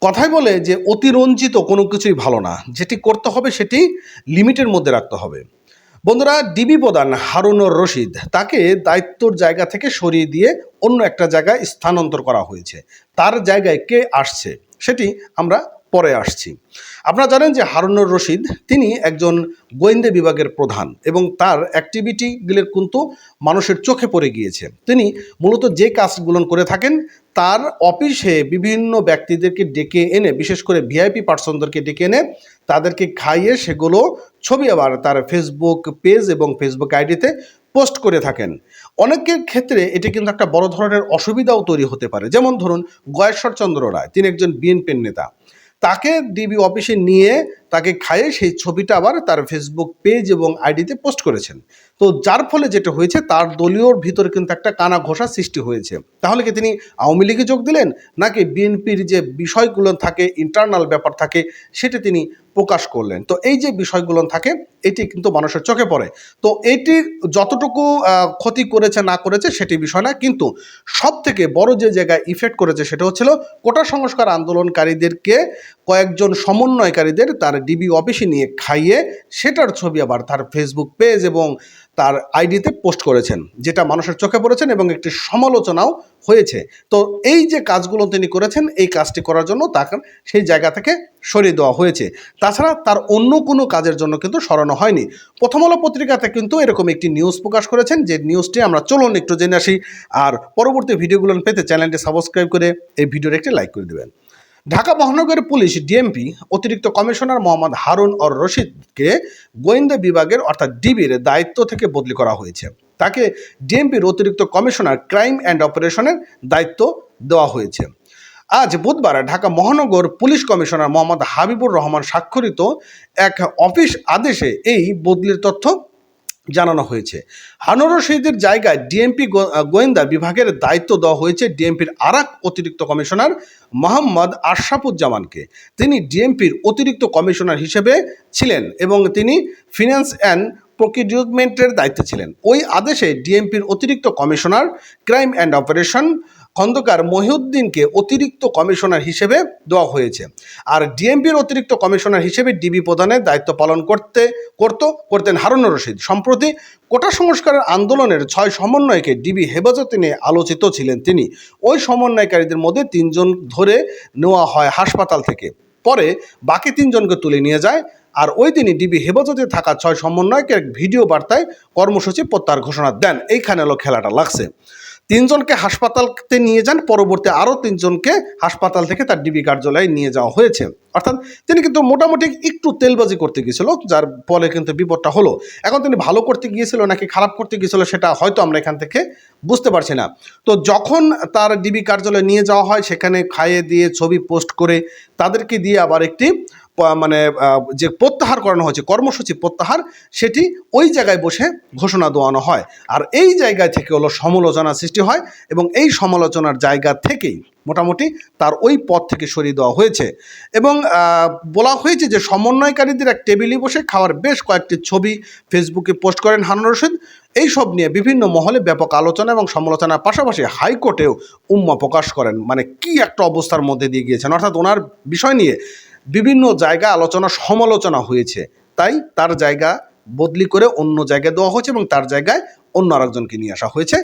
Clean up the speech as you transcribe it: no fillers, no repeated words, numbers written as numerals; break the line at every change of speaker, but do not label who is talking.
কথায় বলে যে অতিরঞ্জিত কোনো কিছুই ভালো না, যেটি করতে হবে সেটি লিমিটের মধ্যে রাখতে হবে। বন্ধুরা, ডিবি প্রধান হারুনুর রশিদ তাকে দায়িত্বর জায়গা থেকে সরিয়ে দিয়ে অন্য একটা জায়গায় স্থানান্তর করা হয়েছে। তার জায়গায় কে আসছে সেটি আমরা পরে আসছি। আপনারা জানেন যে হারুনুর রশিদ তিনি একজন গোয়েন্দা বিভাগের প্রধান এবং তার অ্যাক্টিভিটিগুলো কিন্তু মানুষের চোখে পড়ে গিয়েছে। তিনি মূলত যে কাজগুলো করে থাকেন, তার অফিসে বিভিন্ন ব্যক্তিদেরকে ডেকে এনে, বিশেষ করে ভিআইপি পার্সনদেরকে ডেকে এনে তাদেরকে খাইয়ে সেগুলো ছবি আবার তার ফেসবুক পেজ এবং ফেসবুক আইডিতে পোস্ট করে থাকেন। অনেকের ক্ষেত্রে এটি কিন্তু একটা বড় ধরনের অসুবিধাও তৈরি হতে পারে। যেমন ধরুন, গয়েশ্বরচন্দ্র রায়, তিনি একজন বিএনপির নেতা, তাকে ডিবি অফিসে নিয়ে তাকে খাইয়ে সেই ছবিটা আবার তার ফেসবুক পেজ এবং আইডিতে পোস্ট করেছেন। তো যার ফলে যেটা হয়েছে, তার দলীয়র ভিতরে কিন্তু একটা কানা ঘোষা সৃষ্টি হয়েছে। তাহলে কি তিনি আওয়ামী লীগে যোগ দিলেন, নাকি বিএনপির যে বিষয়গুলো থাকে, ইন্টারনাল ব্যাপার থাকে, সেটা তিনি প্রকাশ করলেন? তো এই যে বিষয়গুলো থাকে, এটি কিন্তু মানুষের চোখে পড়ে। তো এটির যতটুকু ক্ষতি করেছে না করেছে সেটি বিষয় না, কিন্তু সব থেকে বড় যে জায়গায় ইফেক্ট করেছে সেটা হচ্ছিল কোটা সংস্কার আন্দোলনকারীদেরকে কয়েকজন সমন্বয়কারীদের তার ডিবি অফিসে নিয়ে খাইয়ে সেটার ছবি আবার তার ফেসবুক পেজ এবং তার আইডিতে পোস্ট করেছেন, যেটা মানুষের চোখে পড়েছেন এবং একটি সমালোচনাও হয়েছে। তো এই যে কাজগুলো তিনি করেছেন, এই কাজটি করার জন্য তাকে সেই জায়গা থেকে সরিয়ে দেওয়া হয়েছে। তাছাড়া তার অন্য কোনো কাজের জন্য কিন্তু সরানো হয়নি। প্রথম আলো পত্রিকাতে কিন্তু এরকম একটি নিউজ প্রকাশ করেছেন, যে নিউজটি আমরা চলুন একটু জেনে আসি। আর পরবর্তী ভিডিওগুলো পেতে চ্যানেলটি সাবস্ক্রাইব করে এই ভিডিওর একটি লাইক করে দেবেন। ঢাকা মহানগর পুলিশ ডিএমপি অতিরিক্ত কমিশনার মোহাম্মদ হারুনুর রশিদকে গোয়েন্দা বিভাগের অর্থাৎ ডিবির দায়িত্ব থেকে বদলি করা হয়েছে। তাকে ডিএমপির অতিরিক্ত কমিশনার ক্রাইম অ্যান্ড অপারেশনের দায়িত্ব দেওয়া হয়েছে। আজ বুধবার ঢাকা মহানগর পুলিশ কমিশনার মোহাম্মদ হাবিবুর রহমান স্বাক্ষরিত এক অফিস আদেশে এই বদলির তথ্য জানানো হয়েছে। হারুনুর রশিদের জায়গায় ডিএমপি গোয়েন্দা বিভাগের দায়িত্ব দেওয়া হয়েছে ডিএমপির আরেক অতিরিক্ত কমিশনার মোহাম্মদ আশরাফুজ্জামানকে। তিনি ডিএমপির অতিরিক্ত কমিশনার হিসেবে ছিলেন এবং তিনি ফিন্যান্স অ্যান্ড প্রকিউরমেন্টের দায়িত্বে ছিলেন। ওই আদেশে ডিএমপির অতিরিক্ত commissioner crime and operation Khondaker মহিউদ্দিনকে অতিরিক্ত কমিশনার হিসেবে দেওয়া হয়েছে। আর ডিএমপির অতিরিক্ত কমিশনার হিসেবে ডিবি প্রধানের দায়িত্ব পালন করতেন হারুনুর রশিদ। সম্প্রতি কোটা সংস্কারের আন্দোলনের 6 সমন্বয়কে ডিবি হেফাজতে নিয়ে আলোচিত ছিলেন তিনি। ওই সমন্বয়কারীদের মধ্যে 3 জন ধরে নেওয়া হয় হাসপাতাল থেকে, পরে বাকি 3 জনকে তুলে নিয়ে যায়। আর ওই দিনই ডিবি হেফাজতে থাকা 6 সমন্বয়কের ভিডিও বার্তায় কর্মসূচি প্রত্যাহার ঘোষণা দেন। এইখানে হলো খেলাটা লাগছে। 3 জনকে হাসপাতালতে নিয়ে যান, পরবর্তী আরও 3 জনকে হাসপাতাল থেকে তার ডিবি কার্যালয়ে নিয়ে যাওয়া হয়েছে। অর্থাৎ তিনি কিন্তু মোটামুটি একটু তেলবাজি করতে গিয়েছিল, যার ফলে কিন্তু বিপদটা হলো। এখন তিনি ভালো করতে গিয়েছিল নাকি খারাপ করতে গিয়েছিল সেটা হয়তো আমরা এখান থেকে বুঝতে পারছি না। তো যখন তার ডিবি কার্যালয়ে নিয়ে যাওয়া হয়, সেখানে খাইয়ে দিয়ে ছবি পোস্ট করে তাদেরকে দিয়ে আবার একটি যে প্রত্যাহার করানো হয়েছে, কর্মসূচি প্রত্যাহার, সেটি ওই জায়গায় বসে ঘোষণা দেওয়ানো হয়। আর এই জায়গায় থেকে হলো সমালোচনা সৃষ্টি হয় এবং এই সমালোচনার জায়গা থেকেই মোটামুটি তার ওই পদ থেকে সরিয়ে দেওয়া হয়েছে। এবং বলা হয়েছে যে সমন্বয়কারীদের এক টেবিলে বসে খাওয়ার বেশ কয়েকটি ছবি ফেসবুকে পোস্ট করেন হারুনুর রশিদ। এইসব নিয়ে বিভিন্ন মহলে ব্যাপক আলোচনা এবং সমালোচনার পাশাপাশি হাইকোর্টেও উম্মা প্রকাশ করেন। মানে কি একটা অবস্থার মধ্যে দিয়ে গিয়েছেন, অর্থাৎ ওনার বিষয় নিয়ে বিভিন্ন জায়গায় আলোচনা সমালোচনা হয়েছে, তাই তার জায়গা বদলি করে অন্য জায়গায় দেওয়া হয়েছে এবং তার জায়গায় অন্য আরেকজনকে নিয়ে আসা হয়েছে।